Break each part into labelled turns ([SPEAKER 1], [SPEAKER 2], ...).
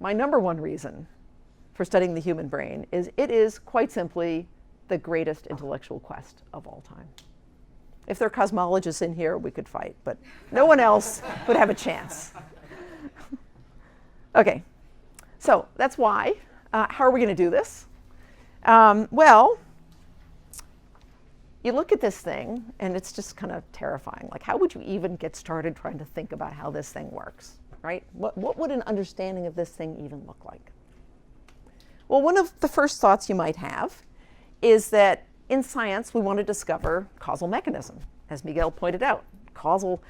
[SPEAKER 1] my number one reason for studying the human brain is it is quite simply the greatest intellectual quest of all time. If there are cosmologists in here, we could fight, but no one else would have a chance. Okay, so that's why. How are we going to do this? Well, you look at this thing, and it's just kind of terrifying. Like, how would you even get started trying to think about how this thing works, right? What would an understanding of this thing even look like? Well, one of the first thoughts you might have is that in science, we want to discover causal mechanism. As Miguel pointed out, causal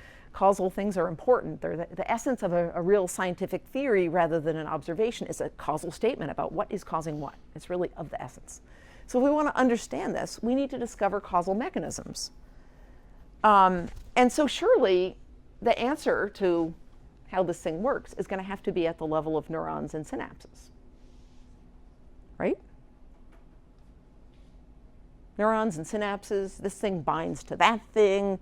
[SPEAKER 1] things are important. They're the essence of a real scientific theory rather than an observation is a causal statement about what is causing what. It's really of the essence. So if we want to understand this, we need to discover causal mechanisms. And so surely the answer to how this thing works is going to have to be at the level of neurons and synapses, right? Neurons and synapses, this thing binds to that thing,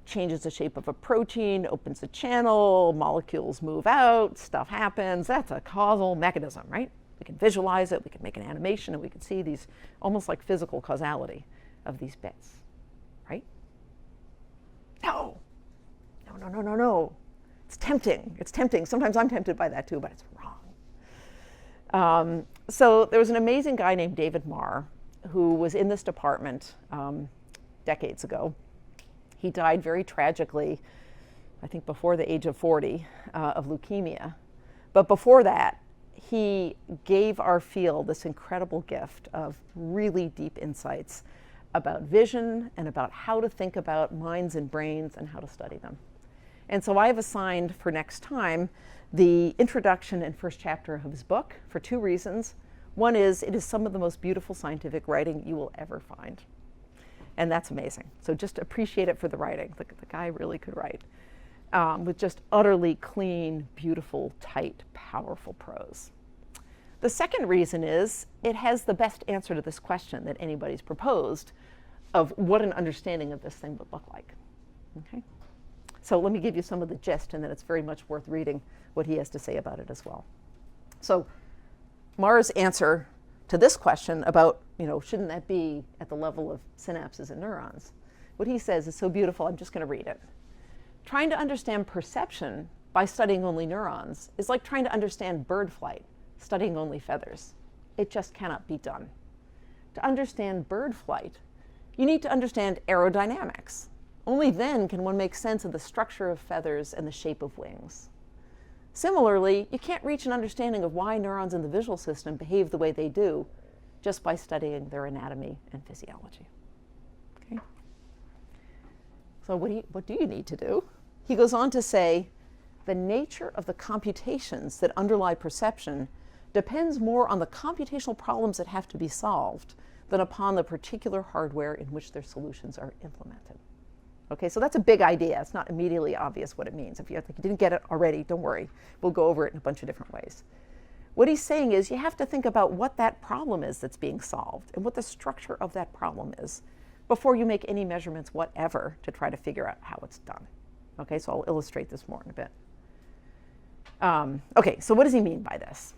[SPEAKER 1] changes the shape of a protein, opens a channel, molecules move out, stuff happens. That's a causal mechanism, right? We can visualize it, we can make an animation, and we can see these almost like physical causality of these bits, right? No. It's tempting. Sometimes I'm tempted by that too, but it's wrong. So there was an amazing guy named David Marr who was in this department decades ago. He died very tragically, I think before the age of 40, of leukemia. But before that, he gave our field this incredible gift of really deep insights about vision and about how to think about minds and brains and how to study them. And so I've assigned for next time the introduction and first chapter of his book for two reasons. One is it is some of the most beautiful scientific writing you will ever find. And that's amazing. So just appreciate it for the writing. The guy really could write with just utterly clean, beautiful, tight, powerful prose. The second reason is it has the best answer to this question that anybody's proposed of what an understanding of this thing would look like. Okay? So let me give you some of the gist, and then it's very much worth reading what he has to say about it as well. So Marr's answer to this question about, shouldn't that be at the level of synapses and neurons? What he says is so beautiful, I'm just going to read it. Trying to understand perception by studying only neurons is like trying to understand bird flight, studying only feathers. It just cannot be done. To understand bird flight, you need to understand aerodynamics. Only then can one make sense of the structure of feathers and the shape of wings. Similarly, you can't reach an understanding of why neurons in the visual system behave the way they do just by studying their anatomy and physiology. Okay? So what do you need to do? He goes on to say, the nature of the computations that underlie perception depends more on the computational problems that have to be solved than upon the particular hardware in which their solutions are implemented. Okay, so that's a big idea. It's not immediately obvious what it means. If you didn't get it already, don't worry. We'll go over it in a bunch of different ways. What he's saying is you have to think about what that problem is that's being solved and what the structure of that problem is before you make any measurements whatever to try to figure out how it's done. Okay, so I'll illustrate this more in a bit. Okay, so what does he mean by this?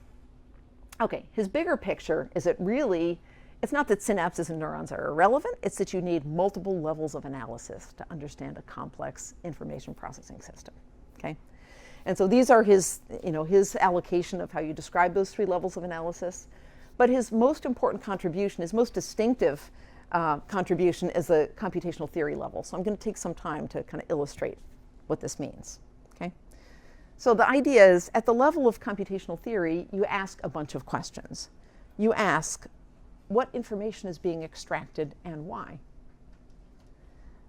[SPEAKER 1] Okay, his bigger picture is that really, it's not that synapses and neurons are irrelevant, it's that you need multiple levels of analysis to understand a complex information processing system, okay? And so these are his allocation of how you describe those three levels of analysis. But his most important contribution, his most distinctive contribution is the computational theory level. So I'm going to take some time to kind of illustrate what this means, okay? So the idea is, at the level of computational theory, you ask a bunch of questions. You ask, what information is being extracted and why?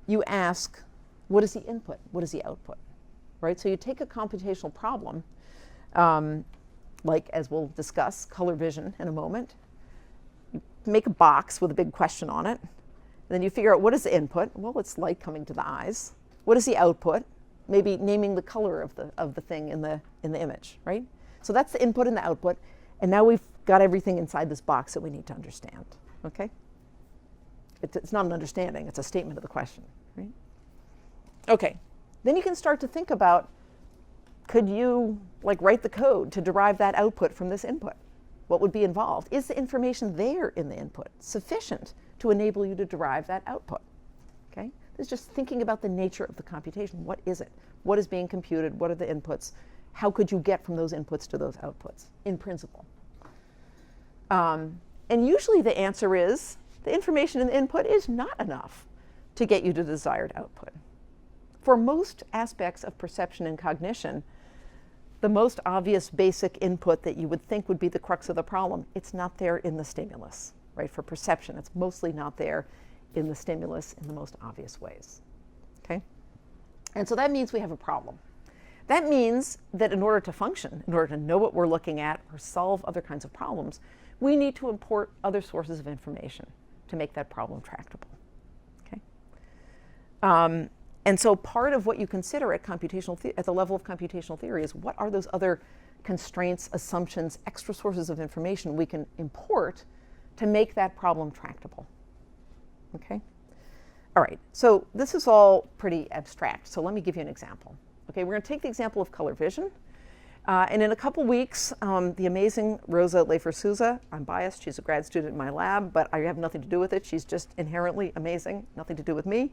[SPEAKER 1] You ask, what is the input? What is the output? Right? So you take a computational problem, like, as we'll discuss, color vision in a moment. You make a box with a big question on it. And then you figure out, what is the input? Well, it's light coming to the eyes. What is the output? Maybe naming the color of the thing in the image, right? So that's the input and the output. And now we've got everything inside this box that we need to understand, okay? It's not an understanding, it's a statement of the question, right? Okay, then you can start to think about Could you write the code to derive that output from this input? What would be involved? Is the information there in the input sufficient to enable you to derive that output? Okay? This is just thinking about the nature of the computation. What is it? What is being computed? What are the inputs? How could you get from those inputs to those outputs, in principle? And usually the answer is the information in the input is not enough to get you to the desired output. For most aspects of perception and cognition, the most obvious basic input that you would think would be the crux of the problem, it's not there in the stimulus, right? For perception, it's mostly not there in the stimulus in the most obvious ways, okay? And so that means we have a problem. That means that in order to function, in order to know what we're looking at or solve other kinds of problems, we need to import other sources of information to make that problem tractable, okay? And so part of what you consider at the level of computational theory is what are those other constraints, assumptions, extra sources of information we can import to make that problem tractable, okay? All right, so this is all pretty abstract, so let me give you an example. Okay, we're going to take the example of color vision. And in a couple weeks, the amazing Rosa Leifer-Souza, I'm biased, she's a grad student in my lab, but I have nothing to do with it. She's just inherently amazing, nothing to do with me.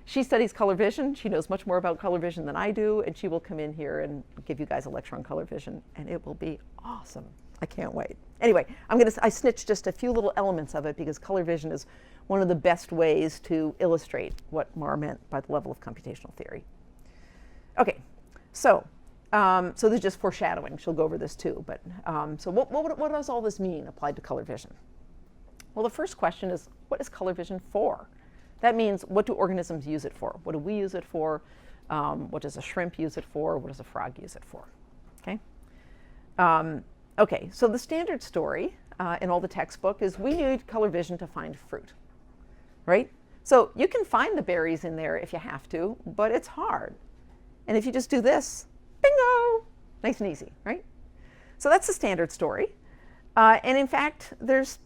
[SPEAKER 1] She studies color vision. She knows much more about color vision than I do, and she will come in here and give you guys a lecture on color vision, and it will be awesome. I can't wait. Anyway, I snitched just a few little elements of it because color vision is one of the best ways to illustrate what Marr meant by the level of computational theory. Okay, so this is just foreshadowing. She'll go over this too, but so what does all this mean applied to color vision? Well, the first question is, what is color vision for? That means, what do organisms use it for? What do we use it for? What does a shrimp use it for? What does a frog use it for? Okay? Okay, so the standard story in all the textbook is we need color vision to find fruit, right? So you can find the berries in there if you have to, but it's hard. And if you just do this, bingo, nice and easy, right? So that's the standard story. And in fact, there's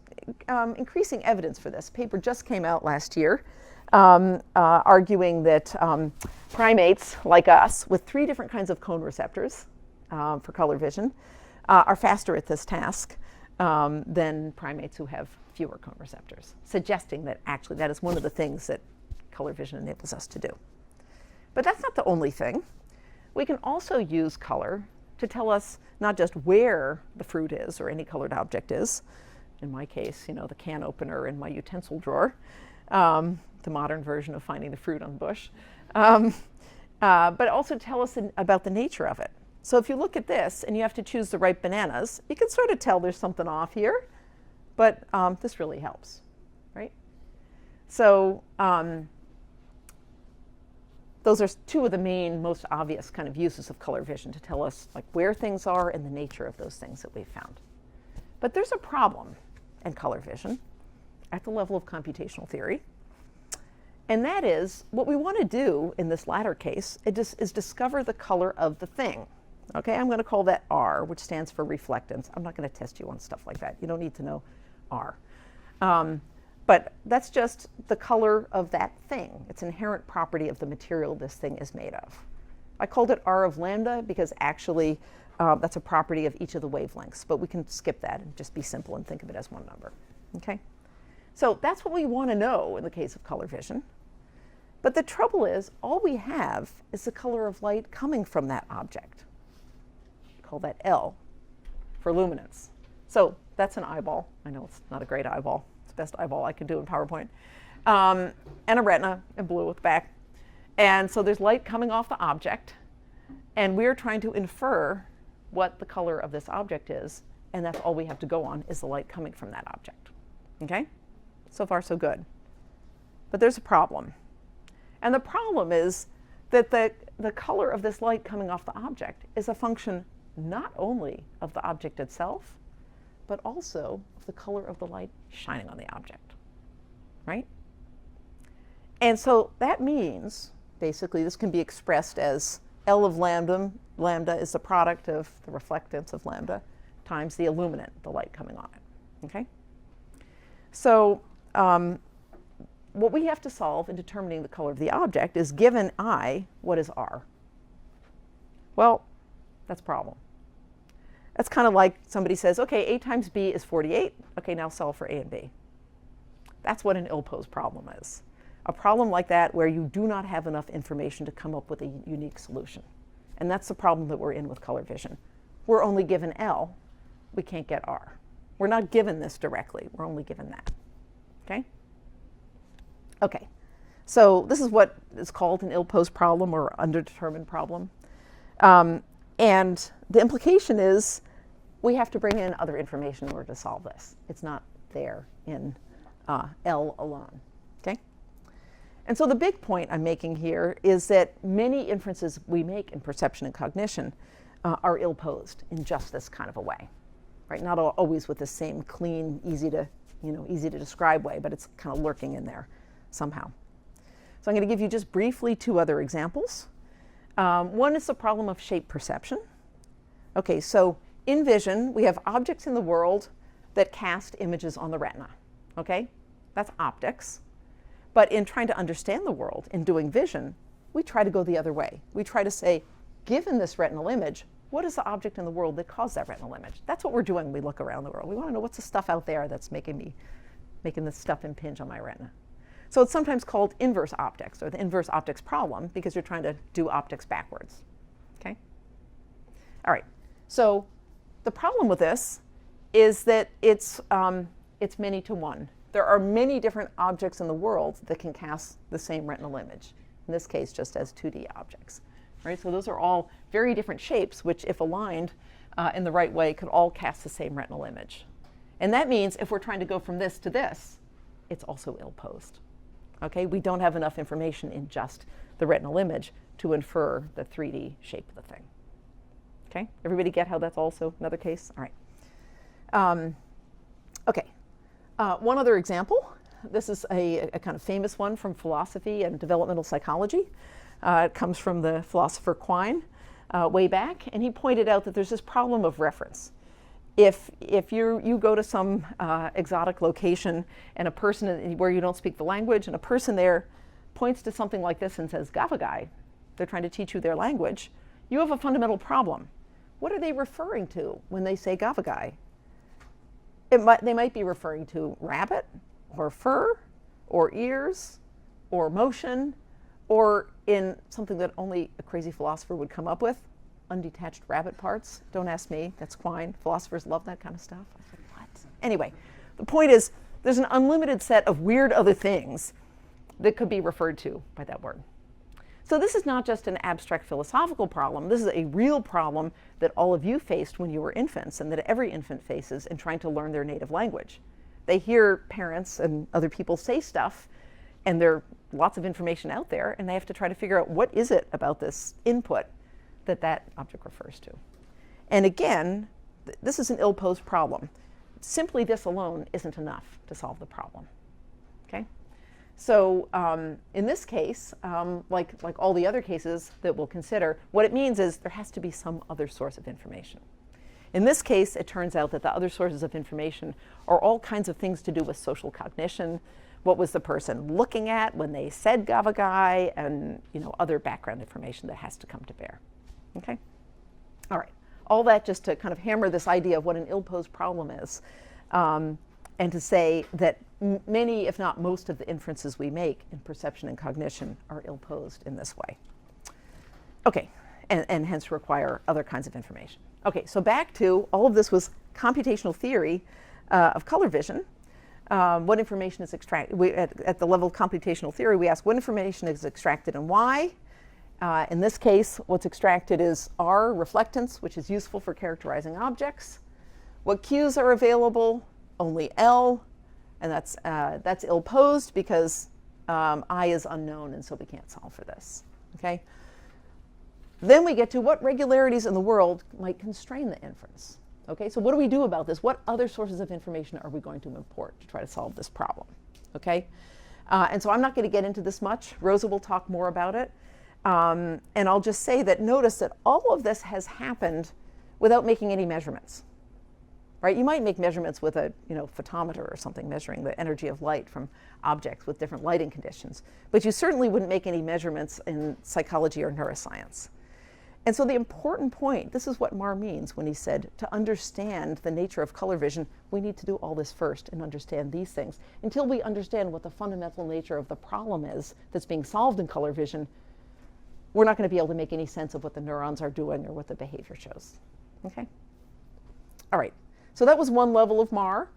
[SPEAKER 1] increasing evidence for this. A paper just came out last year arguing that primates like us with 3 different kinds of cone receptors for color vision are faster at this task than primates who have fewer cone receptors, suggesting that actually that is one of the things that color vision enables us to do. But that's not the only thing. We can also use color to tell us not just where the fruit is or any colored object is, in my case, the can opener in my utensil drawer, the modern version of finding the fruit on the bush, but also tell us about the nature of it. So if you look at this and you have to choose the right bananas, you can sort of tell there's something off here, but this really helps, right? So those are 2 of the main, most obvious kind of uses of color vision to tell us where things are and the nature of those things that we've found. But there's a problem in color vision at the level of computational theory. And that is, what we want to do in this latter case is discover the color of the thing. Okay, I'm going to call that R, which stands for reflectance. I'm not going to test you on stuff like that. You don't need to know R. But that's just the color of that thing. It's an inherent property of the material this thing is made of. I called it R of lambda because actually that's a property of each of the wavelengths, but we can skip that and just be simple and think of it as one number, okay? So that's what we want to know in the case of color vision. But the trouble is, all we have is the color of light coming from that object. Call that L for luminance. So that's an eyeball. I know it's not a great eyeball. It's the best eyeball I can do in PowerPoint. And a retina in blue with the back. And so there's light coming off the object, and we're trying to infer what the color of this object is, and that's all we have to go on is the light coming from that object. Okay? So far, so good. But there's a problem. And the problem is that the color of this light coming off the object is a function not only of the object itself, but also of the color of the light shining on the object, right? And so that means, basically, this can be expressed as L of lambda. Lambda is the product of the reflectance of lambda times the illuminant, the light coming on it, okay? So what we have to solve in determining the color of the object is, given I, what is R? Well, that's a problem. That's kind of like somebody says, okay, A times B is 48. Okay, now solve for A and B. That's what an ill-posed problem is. A problem like that where you do not have enough information to come up with a unique solution. And that's the problem that we're in with color vision. We're only given L. We can't get R. We're not given this directly. We're only given that. Okay? Okay. So this is what is called an ill-posed problem or underdetermined problem. And the implication is we have to bring in other information in order to solve this. It's not there in L alone. Okay? And so the big point I'm making here is that many inferences we make in perception and cognition are ill-posed in just this kind of a way. Right? Not always with the same clean, easy to describe way, but it's kind of lurking in there somehow. So I'm going to give you just briefly two other examples. One is the problem of shape perception. Okay, so in vision, we have objects in the world that cast images on the retina. Okay, that's optics. But in trying to understand the world, in doing vision, we try to go the other way. We try to say, given this retinal image, what is the object in the world that caused that retinal image? That's what we're doing when we look around the world. We want to know what's the stuff out there that's making this stuff impinge on my retina. So it's sometimes called inverse optics, or the inverse optics problem, because you're trying to do optics backwards. Okay? All right. So the problem with this is that it's many to one. There are many different objects in the world that can cast the same retinal image. In this case, just as 2D objects. Right? So those are all very different shapes, which, if aligned in the right way, could all cast the same retinal image. And that means if we're trying to go from this to this, it's also ill-posed. Okay? We don't have enough information in just the retinal image to infer the 3D shape of the thing. Okay? Everybody get how that's also another case? All right. Okay. One other example. This is a kind of famous one from philosophy and developmental psychology. It comes from the philosopher Quine way back, and he pointed out that there's this problem of reference. If you go to some exotic location and a person where you don't speak the language, and a person there points to something like this and says, "Gavagai," they're trying to teach you their language, you have a fundamental problem. What are they referring to when they say Gavagai? They might be referring to rabbit, or fur, or ears, or motion, or in something that only a crazy philosopher would come up with, undetached rabbit parts. Don't ask me, that's Quine. Philosophers love that kind of stuff. I said, what? Anyway, the point is, there's an unlimited set of weird other things that could be referred to by that word. So this is not just an abstract philosophical problem. This is a real problem that all of you faced when you were infants, and that every infant faces in trying to learn their native language. They hear parents and other people say stuff, and there are lots of information out there, and they have to try to figure out what is it about this input that object refers to. And again, this is an ill-posed problem. Simply this alone isn't enough to solve the problem. Okay? So in this case, like all the other cases that we'll consider, what it means is there has to be some other source of information. In this case, it turns out that the other sources of information are all kinds of things to do with social cognition. What was the person looking at when they said Gavagai, and other background information that has to come to bear. Okay? All right. All that just to kind of hammer this idea of what an ill-posed problem is, and to say that many, if not most, of the inferences we make in perception and cognition are ill-posed in this way. Okay, and hence require other kinds of information. Okay, so back to all of this was computational theory of color vision. What information is extracted? At the level of computational theory, we ask what information is extracted and why. In this case, what's extracted is R, reflectance, which is useful for characterizing objects. What cues are available? Only L, and that's ill-posed because I is unknown, and so we can't solve for this. Okay. Then we get to what regularities in the world might constrain the inference. Okay, so what do we do about this? What other sources of information are we going to import to try to solve this problem? Okay, and so I'm not going to get into this much. Rosa will talk more about it. And I'll just say that notice that all of this has happened without making any measurements. Right? You might make measurements with a photometer or something measuring the energy of light from objects with different lighting conditions. But you certainly wouldn't make any measurements in psychology or neuroscience. And so the important point, this is what Marr means when he said, to understand the nature of color vision, we need to do all this first and understand these things. Until we understand what the fundamental nature of the problem is that's being solved in color vision, we're not going to be able to make any sense of what the neurons are doing or what the behavior shows. Okay? All right. So that was one level of Marr.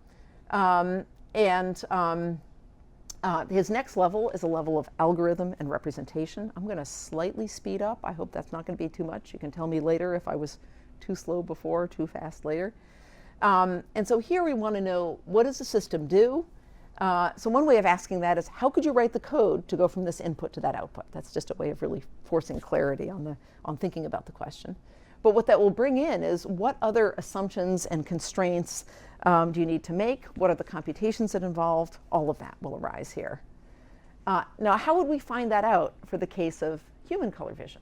[SPEAKER 1] His next level is a level of algorithm and representation. I'm going to slightly speed up. I hope that's not going to be too much. You can tell me later if I was too slow before, too fast later. And so here we want to know, what does the system do? So one way of asking that is, how could you write the code to go from this input to that output? That's just a way of really forcing clarity on thinking about the question. But what that will bring in is, what other assumptions and constraints do you need to make? What are the computations that involved? All of that will arise here. Now, how would we find that out for the case of human color vision?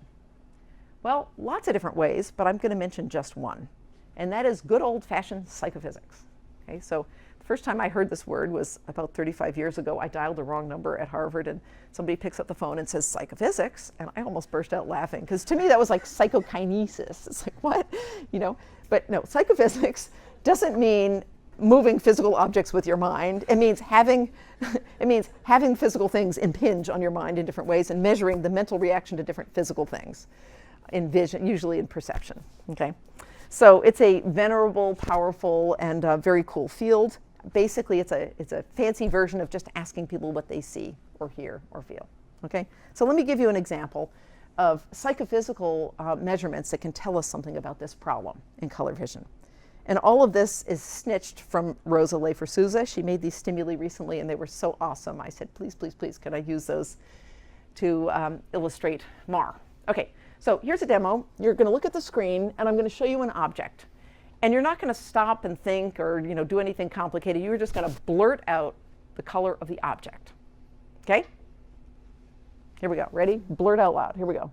[SPEAKER 1] Well, lots of different ways, but I'm going to mention just one. And that is good old-fashioned psychophysics. Okay, so the first time I heard this word was about 35 years ago. I dialed the wrong number at Harvard, and somebody picks up the phone and says psychophysics, and I almost burst out laughing, because to me that was like psychokinesis. It's like, what? You know? But no, psychophysics doesn't mean moving physical objects with your mind. It means having physical things impinge on your mind in different ways and measuring the mental reaction to different physical things in vision, usually in perception. Okay? So it's a venerable, powerful, and very cool field. Basically, it's a fancy version of just asking people what they see or hear or feel. Okay? So let me give you an example of psychophysical measurements that can tell us something about this problem in color vision. And all of this is snitched from Rosa Leifer-Souza. She made these stimuli recently, and they were so awesome. I said, please, please, please, can I use those to illustrate Marr? Okay, so here's a demo. You're going to look at the screen, and I'm going to show you an object. And you're not going to stop and think or do anything complicated. You're just going to blurt out the color of the object. Okay? Here we go. Ready? Blurt out loud. Here we go.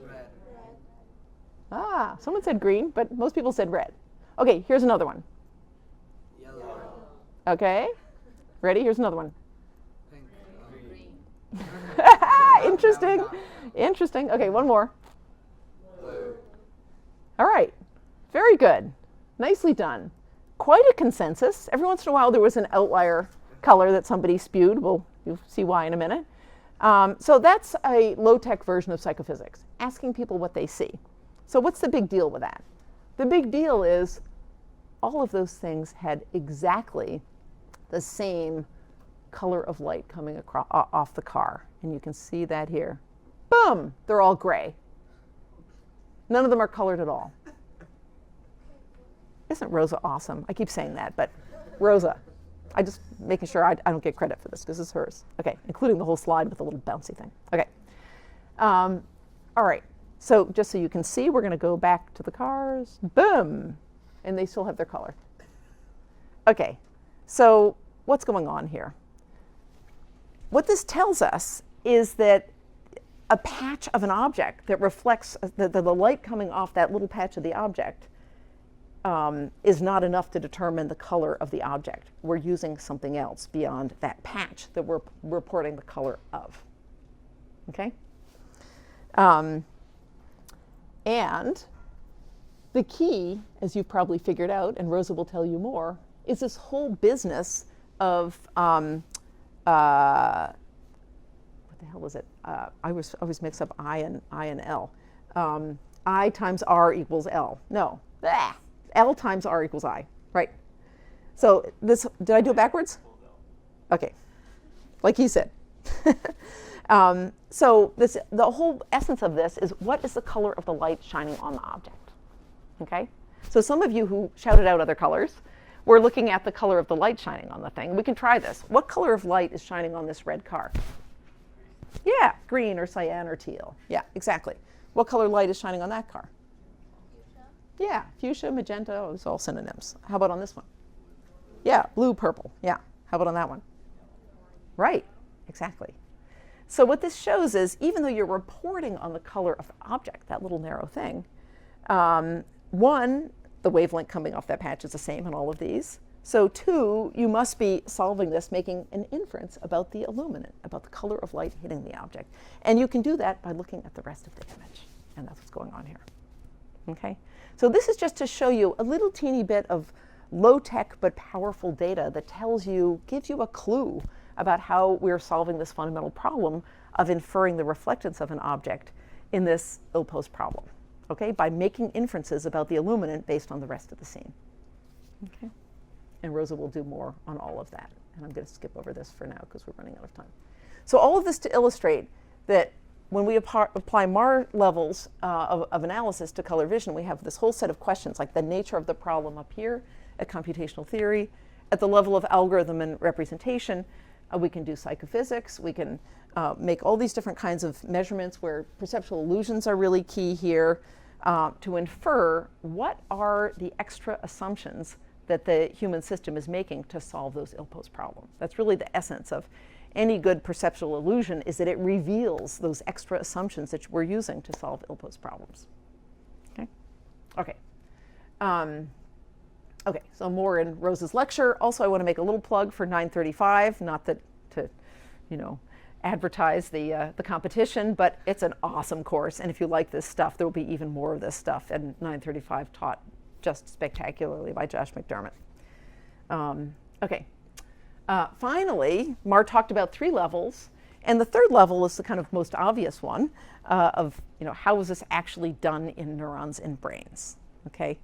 [SPEAKER 2] Red.
[SPEAKER 1] Ah, someone said green, but most people said red. Okay, here's another one.
[SPEAKER 2] Yellow.
[SPEAKER 1] Okay. Ready? Here's another one.
[SPEAKER 2] Pink.
[SPEAKER 3] Green.
[SPEAKER 1] Interesting. Interesting. Okay, one more.
[SPEAKER 2] Blue.
[SPEAKER 1] All right. Very good. Nicely done. Quite a consensus. Every once in a while there was an outlier color that somebody spewed. You'll see why in a minute. So that's a low-tech version of psychophysics, asking people what they see. So what's the big deal with that? The big deal is all of those things had exactly the same color of light coming across, off the car. And you can see that here. Boom! They're all gray. None of them are colored at all. Isn't Rosa awesome? I keep saying that, but Rosa. I just making sure I don't get credit for this because it's hers. Okay, including the whole slide with the little bouncy thing. Okay. All right. So just so you can see, we're going to go back to the cars. Boom! And they still have their color. Okay. So what's going on here? What this tells us is that a patch of an object that reflects the light coming off that little patch of the object is not enough to determine the color of the object. We're using something else beyond that patch that we're reporting the color of. Okay? And the key, as you've probably figured out, and Rosa will tell you more, is this whole business of what the hell is it? I always mix up I and L. I times R equals L. No. Ah. L times R equals I, right? So this, did I do it backwards? Okay, like he said. So the whole essence of this is, what is the color of the light shining on the object? Okay? So some of you who shouted out other colors were looking at the color of the light shining on the thing. We can try this. What color of light is shining on this red car? Yeah, green or cyan or teal. Yeah, exactly. What color light is shining on that car? Yeah, fuchsia, magenta, oh, it's all synonyms. How about on this one? Yeah, blue, purple. Yeah, how about on that one? Right, exactly. So what this shows is, even though you're reporting on the color of the object, that little narrow thing, one, the wavelength coming off that patch is the same in all of these. So two, you must be solving this, making an inference about the illuminant, about the color of light hitting the object. And you can do that by looking at the rest of the image. And that's what's going on here. Okay? So this is just to show you a little teeny bit of low-tech but powerful data that tells you, gives you a clue about how we're solving this fundamental problem of inferring the reflectance of an object in this ill-posed problem, okay, by making inferences about the illuminant based on the rest of the scene. Okay? And Rosa will do more on all of that. And I'm going to skip over this for now because we're running out of time. So all of this to illustrate that when we apply Marr levels of analysis to color vision, we have this whole set of questions, like the nature of the problem up here at computational theory. At the level of algorithm and representation, we can do psychophysics. We can make all these different kinds of measurements where perceptual illusions are really key here to infer what are the extra assumptions that the human system is making to solve those ill-posed problems. That's really the essence of any good perceptual illusion, is that it reveals those extra assumptions that we're using to solve ill-posed problems. Okay? Okay. Okay, so more in Rosa's lecture. Also, I want to make a little plug for 935, not that to, advertise the competition, but it's an awesome course. And if you like this stuff, there will be even more of this stuff. And 935 taught just spectacularly by Josh McDermott. Okay. Finally, Marr talked about 3 levels. And the third level is the kind of most obvious one of, how is this actually done in neurons in brains? Okay.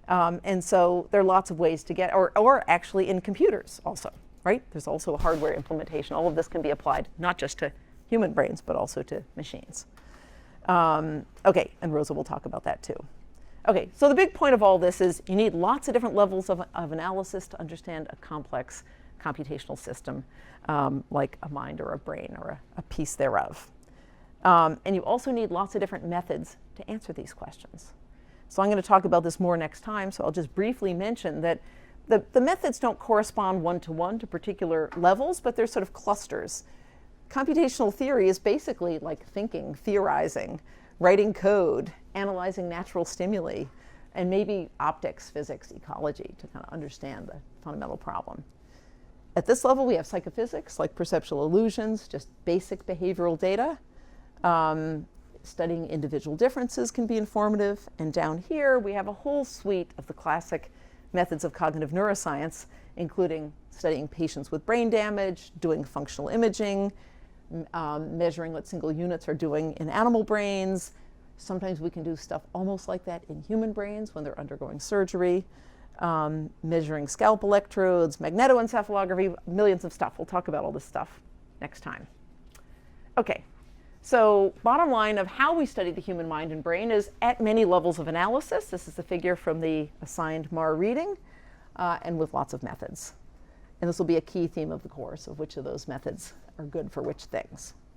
[SPEAKER 1] And so there are lots of ways to get, or actually in computers also, right? There's also a hardware implementation. All of this can be applied not just to human brains, but also to machines. Okay, and Rosa will talk about that too. Okay, so the big point of all this is you need lots of different levels of analysis to understand a complex computational system, like a mind or a brain or a piece thereof. And you also need lots of different methods to answer these questions. So I'm going to talk about this more next time, so I'll just briefly mention that the methods don't correspond one-to-one to particular levels, but they're sort of clusters. Computational theory is basically like thinking, theorizing, writing code, analyzing natural stimuli, and maybe optics, physics, ecology to kind of understand the fundamental problem. At this level, we have psychophysics, like perceptual illusions, just basic behavioral data. Studying individual differences can be informative. And down here, we have a whole suite of the classic methods of cognitive neuroscience, including studying patients with brain damage, doing functional imaging, measuring what single units are doing in animal brains. Sometimes we can do stuff almost like that in human brains when they're undergoing surgery, measuring scalp electrodes, magnetoencephalography, millions of stuff. We'll talk about all this stuff next time. Okay. So bottom line of how we study the human mind and brain is at many levels of analysis. This is the figure from the assigned Marr reading, and with lots of methods. And this will be a key theme of the course, of which of those methods are good for which things.